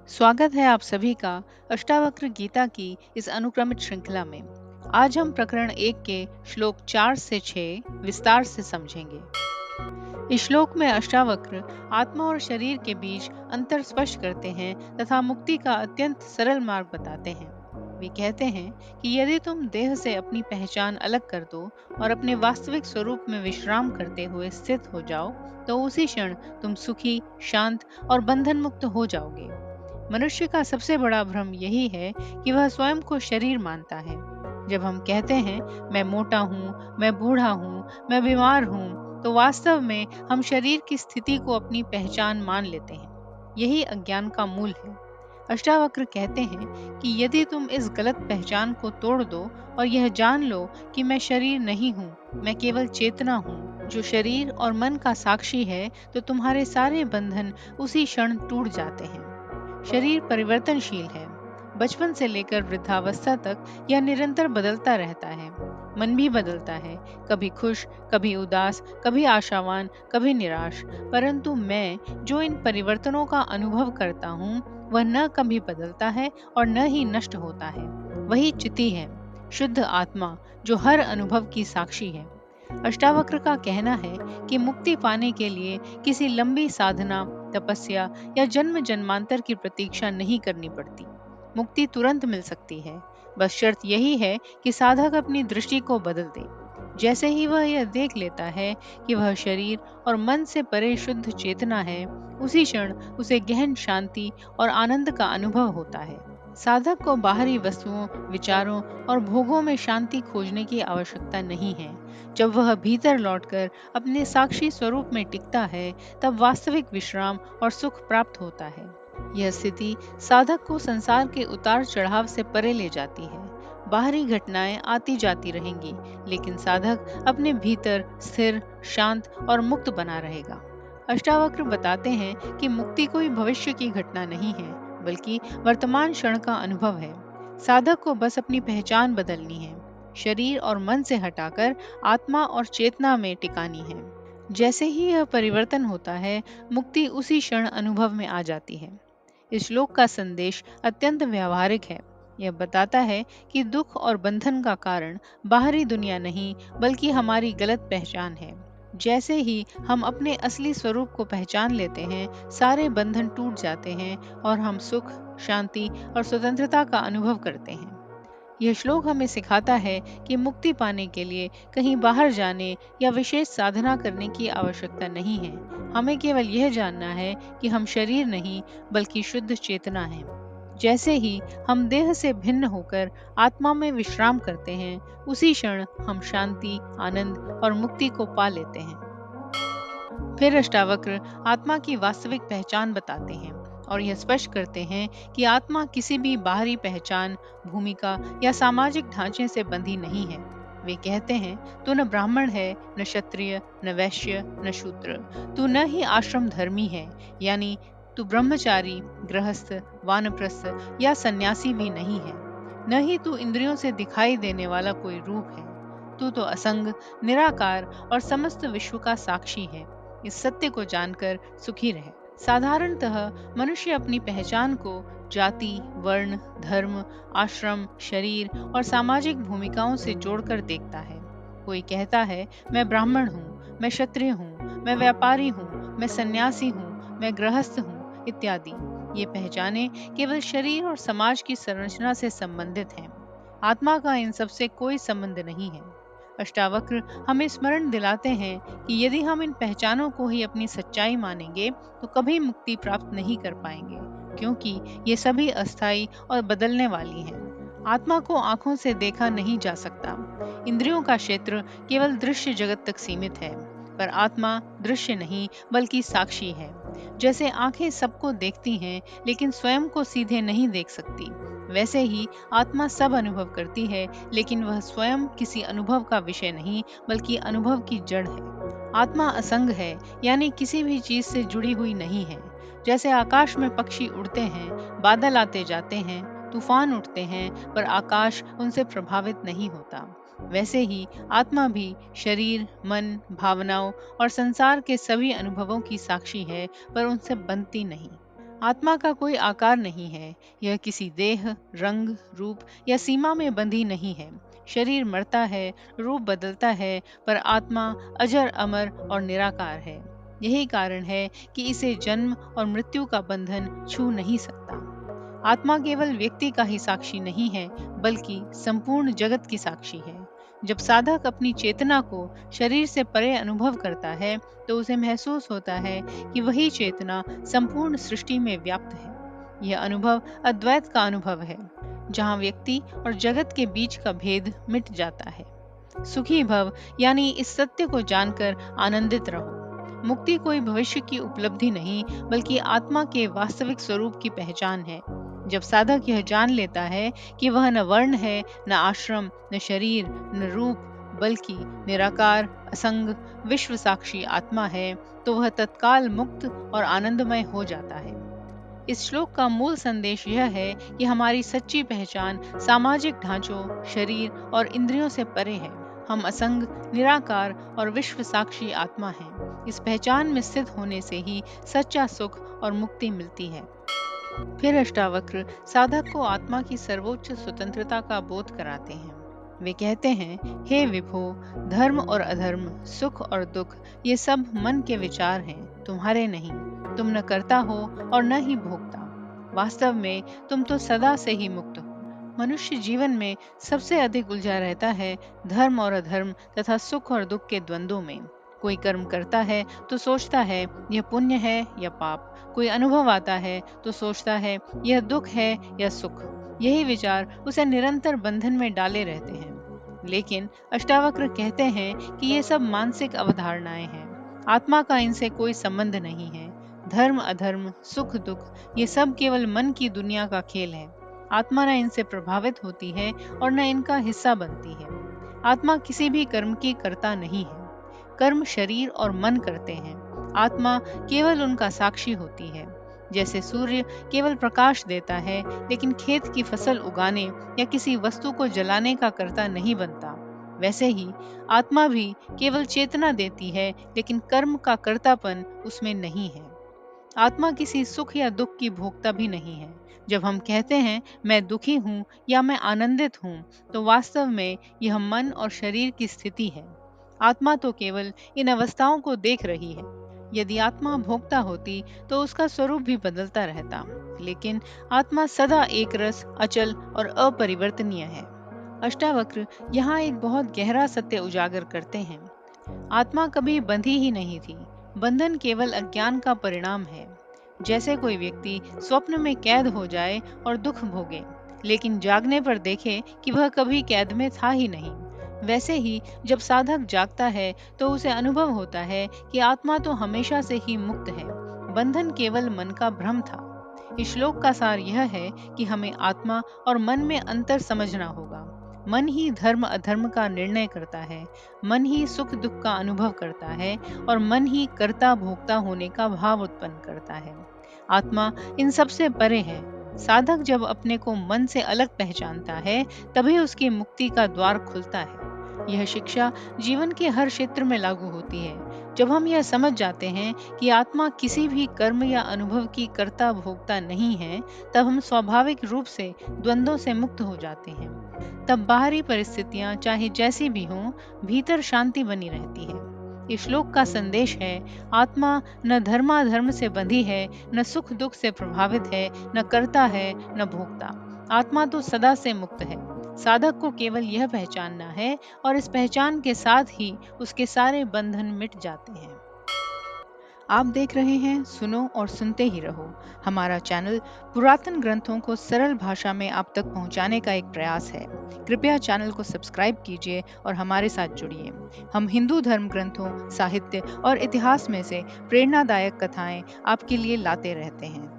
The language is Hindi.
स्वागत है आप सभी का अष्टावक्र गीता की इस अनुक्रमित श्रृंखला में। आज हम प्रकरण 1 के श्लोक 4 से 6 विस्तार से समझेंगे। इस श्लोक में अष्टावक्र आत्मा और शरीर के बीच अंतर स्पष्ट करते हैं तथा मुक्ति का अत्यंत सरल मार्ग बताते हैं। वे कहते हैं कि यदि तुम देह से अपनी पहचान अलग कर दो और अपने वास्तविक स्वरूप में विश्राम करते हुए स्थित हो जाओ, तो उसी क्षण तुम सुखी, शांत और बंधन मुक्त हो जाओगे। मनुष्य का सबसे बड़ा भ्रम यही है कि वह स्वयं को शरीर मानता है। जब हम कहते हैं मैं मोटा हूँ, मैं बूढ़ा हूँ, मैं बीमार हूँ, तो वास्तव में हम शरीर की स्थिति को अपनी पहचान मान लेते हैं। यही अज्ञान का मूल है। अष्टावक्र कहते हैं कि यदि तुम इस गलत पहचान को तोड़ दो और यह जान लो कि मैं शरीर नहीं हूँ, मैं केवल चेतना हूँ जो शरीर और मन का साक्षी है, तो तुम्हारे सारे बंधन उसी क्षण टूट जाते हैं। शरीर परिवर्तनशील है। बचपन से लेकर वृद्धावस्था तक यह निरंतर बदलता रहता है। मन भी बदलता है, कभी खुश, कभी उदास, कभी आशावान, कभी निराश। परंतु मैं जो इन परिवर्तनों का अनुभव करता हूँ, वह न कभी बदलता है और न ही नष्ट होता है। वही चिति है, शुद्ध आत्मा जो हर अनुभव की साक्षी है। अष्टावक्र का कहना है कि मुक्ति पाने के लिए किसी लंबी साधना, तपस्या या जन्म जन्मांतर की प्रतीक्षा नहीं करनी पड़ती। मुक्ति तुरंत मिल सकती है। बस शर्त यही है कि साधक अपनी दृष्टि को बदल दे। जैसे ही वह यह देख लेता है कि वह शरीर और मन से परे शुद्ध चेतना है, उसी क्षण उसे गहन शांति और आनंद का अनुभव होता है। साधक को बाहरी वस्तुओं, विचारों और भोगों में शांति खोजने की आवश्यकता नहीं है। जब वह भीतर लौटकर अपने साक्षी स्वरूप में टिकता है, तब वास्तविक विश्राम और सुख प्राप्त होता है। यह स्थिति साधक को संसार के उतार चढ़ाव से परे ले जाती है। बाहरी घटनाएं आती जाती रहेंगी, लेकिन साधक अपने भीतर स्थिर, शांत और मुक्त बना रहेगा। अष्टावक्र बताते हैं कि मुक्ति कोई भविष्य की घटना नहीं है, बल्कि वर्तमान क्षण का अनुभव है। साधक को बस अपनी पहचान बदलनी है, शरीर और मन से हटाकर आत्मा और चेतना में टिकानी है। जैसे ही यह परिवर्तन होता है, मुक्ति उसी क्षण अनुभव में आ जाती है। इस श्लोक का संदेश अत्यंत व्यावहारिक है। यह बताता है कि दुख और बंधन का कारण बाहरी दुनिया नहीं, बल्कि हमारी गलत पहचान है। जैसे ही हम अपने असली स्वरूप को पहचान लेते हैं, सारे बंधन टूट जाते हैं और हम सुख, शांति और स्वतंत्रता का अनुभव करते हैं। यह श्लोक हमें सिखाता है कि मुक्ति पाने के लिए कहीं बाहर जाने या विशेष साधना करने की आवश्यकता नहीं है। हमें केवल यह जानना है कि हम शरीर नहीं, बल्कि शुद्ध चेतना हैं। जैसे ही हम देह से भिन्न होकर आत्मा में विश्राम करते हैं, उसी क्षण हम शांति, आनंद और मुक्ति को पा लेते हैं। फिर अष्टावक्र आत्मा की वास्तविक पहचान बताते हैं और यह स्पष्ट करते हैं कि आत्मा किसी भी बाहरी पहचान, भूमिका या सामाजिक ढांचे से बंधी नहीं है। वे कहते हैं, तू न ब्राह्मण है, न क्षत्रिय, न वैश्य, न शूद्र। तू न ही आश्रम धर्मी है, यानी तू ब्रह्मचारी, गृहस्थ, वानप्रस्थ या सन्यासी भी नहीं है। न ही तू इंद्रियों से दिखाई देने वाला कोई रूप है। तू तो असंग, निराकार और समस्त विश्व का साक्षी है। इस सत्य को जानकर सुखी रहे। साधारणतः मनुष्य अपनी पहचान को जाति, वर्ण, धर्म, आश्रम, शरीर और सामाजिक भूमिकाओं से जोड़कर देखता है। कोई कहता है मैं ब्राह्मण हूँ, मैं क्षत्रिय हूँ, मैं व्यापारी हूँ, मैं सन्यासी हूँ, मैं गृहस्थ हूँ इत्यादि। ये पहचाने केवल शरीर और समाज की संरचना से संबंधित हैं। आत्मा का इन सबसे कोई संबंध नहीं है। अष्टावक्र हमें स्मरण दिलाते हैं कि यदि हम इन पहचानों को ही अपनी सच्चाई मानेंगे, तो कभी मुक्ति प्राप्त नहीं कर पाएंगे, क्योंकि ये सभी अस्थायी और बदलने वाली हैं। आत्मा को आंखों से देखा नहीं जा सकता। इंद्रियों का क्षेत्र केवल दृश्य जगत तक सीमित है, पर आत्मा दृश्य नहीं, बल्कि साक्षी है। जैसे आंखें सबको देखती हैं, लेकिन स्वयं को सीधे नहीं देख सकती, वैसे ही आत्मा सब अनुभव करती है, लेकिन वह स्वयं किसी अनुभव का विषय नहीं, बल्कि अनुभव की जड़ है। आत्मा असंग है, यानी किसी भी चीज से जुड़ी हुई नहीं है। जैसे आकाश में पक्षी उड़ते हैं, बादल आते जाते हैं, तूफान उठते हैं, पर आकाश उनसे प्रभावित नहीं होता। वैसे ही आत्मा भी शरीर, मन, भावनाओं और संसार के सभी अनुभवों की साक्षी है, पर उनसे बनती नहीं। आत्मा का कोई आकार नहीं है। यह किसी देह, रंग, रूप या सीमा में बंधी नहीं है। शरीर मरता है, रूप बदलता है, पर आत्मा अजर, अमर और निराकार है। यही कारण है कि इसे जन्म और मृत्यु का बंधन छू नहीं सकता। आत्मा केवल व्यक्ति का ही साक्षी नहीं है, बल्कि संपूर्ण जगत की साक्षी है। जब साधक अपनी चेतना को शरीर से परे अनुभव करता है, तो उसे महसूस होता है कि वही चेतना संपूर्ण सृष्टि में व्याप्त है। यह अनुभव अद्वैत का अनुभव है, जहाँ व्यक्ति और जगत के बीच का भेद मिट जाता है। सुखी भव यानी इस सत्य को जानकर आनंदित रहो। मुक्ति कोई भविष्य की उपलब्धि नहीं, बल्कि आत्मा के वास्तविक स्वरूप की पहचान है। जब साधक यह जान लेता है कि वह न वर्ण है, न आश्रम, न शरीर, न रूप, बल्कि निराकार, असंग, विश्व साक्षी आत्मा है, तो वह तत्काल मुक्त और आनंदमय हो जाता है। इस श्लोक का मूल संदेश यह है कि हमारी सच्ची पहचान सामाजिक ढांचों, शरीर और इंद्रियों से परे है। हम असंग, निराकार और विश्व साक्षी आत्मा हैं। इस पहचान में स्थित होने से ही सच्चा सुख और मुक्ति मिलती है। फिर अष्टावक्र साधक को आत्मा की सर्वोच्च स्वतंत्रता का बोध कराते हैं। वे कहते हैं, हे विभो, धर्म और अधर्म, सुख और दुख, ये सब मन के विचार हैं, तुम्हारे नहीं। तुम न करता हो और न ही भोगता। वास्तव में तुम तो सदा से ही मुक्त हो। मनुष्य जीवन में सबसे अधिक उलझा रहता है धर्म और अधर्म तथा सुख और दुख के द्वंद्वों में। कोई कर्म करता है तो सोचता है यह पुण्य है या पाप। कोई अनुभव आता है तो सोचता है यह दुख है या सुख। यही विचार उसे निरंतर बंधन में डाले रहते हैं। लेकिन अष्टावक्र कहते हैं कि ये सब मानसिक अवधारणाएं हैं। आत्मा का इनसे कोई संबंध नहीं है। धर्म, अधर्म, सुख, दुख, ये सब केवल मन की दुनिया का खेल है। आत्मा न इनसे प्रभावित होती है और न इनका हिस्सा बनती है। आत्मा किसी भी कर्म की कर्ता नहीं है। कर्म शरीर और मन करते हैं। आत्मा केवल उनका साक्षी होती है। जैसे सूर्य केवल प्रकाश देता है, लेकिन खेत की फसल उगाने या किसी वस्तु को जलाने का कर्ता नहीं बनता, वैसे ही आत्मा भी केवल चेतना देती है, लेकिन कर्म का कर्तापन उसमें नहीं है। आत्मा किसी सुख या दुख की भोक्ता भी नहीं है। जब हम कहते हैं मैं दुखी हूँ या मैं आनंदित हूँ, तो वास्तव में यह मन और शरीर की स्थिति है। आत्मा तो केवल इन अवस्थाओं को देख रही है। यदि आत्मा भोक्ता होती तो उसका स्वरूप भी बदलता रहता, लेकिन आत्मा सदा एक रस, अचल और अपरिवर्तनीय है। अष्टावक्र यहाँ एक बहुत गहरा सत्य उजागर करते हैं। आत्मा कभी बंधी ही नहीं थी। बंधन केवल अज्ञान का परिणाम है। जैसे कोई व्यक्ति स्वप्न में कैद हो जाए और दुख भोगे, लेकिन जागने पर देखे कि वह कभी कैद में था ही नहीं। वैसे ही जब साधक जागता है तो उसे अनुभव होता है कि आत्मा तो हमेशा से ही मुक्त है। बंधन केवल मन का भ्रम था। इस श्लोक का सार यह है कि हमें आत्मा और मन में अंतर समझना होगा। मन ही धर्म अधर्म का निर्णय करता है। मन ही सुख दुख का अनुभव करता है और मन ही कर्ता भोक्ता होने का भाव उत्पन्न करता है। आत्मा इन सब से परे है। साधक जब अपने को मन से अलग पहचानता है, तभी उसकी मुक्ति का द्वार खुलता है। यह शिक्षा जीवन के हर क्षेत्र में लागू होती है। जब हम यह समझ जाते हैं कि आत्मा किसी भी कर्म या अनुभव की कर्ता भोक्ता नहीं है, तब हम स्वाभाविक रूप से द्वंद्वों से मुक्त हो जाते हैं। तब बाहरी परिस्थितियां चाहे जैसी भी हों, भीतर शांति बनी रहती है। इस श्लोक का संदेश है, आत्मा न धर्माधर्म से बंधी है, न सुख दुख से प्रभावित है, न करता है, न भोगता। आत्मा तो सदा से मुक्त है। साधक को केवल यह पहचानना है और इस पहचान के साथ ही उसके सारे बंधन मिट जाते हैं। आप देख रहे हैं सुनो और सुनते ही रहो। हमारा चैनल पुरातन ग्रंथों को सरल भाषा में आप तक पहुंचाने का एक प्रयास है। कृपया चैनल को सब्सक्राइब कीजिए और हमारे साथ जुड़िए। हम हिंदू धर्म ग्रंथों, साहित्य और इतिहास में से प्रेरणादायक कथाएं आपके लिए लाते रहते हैं।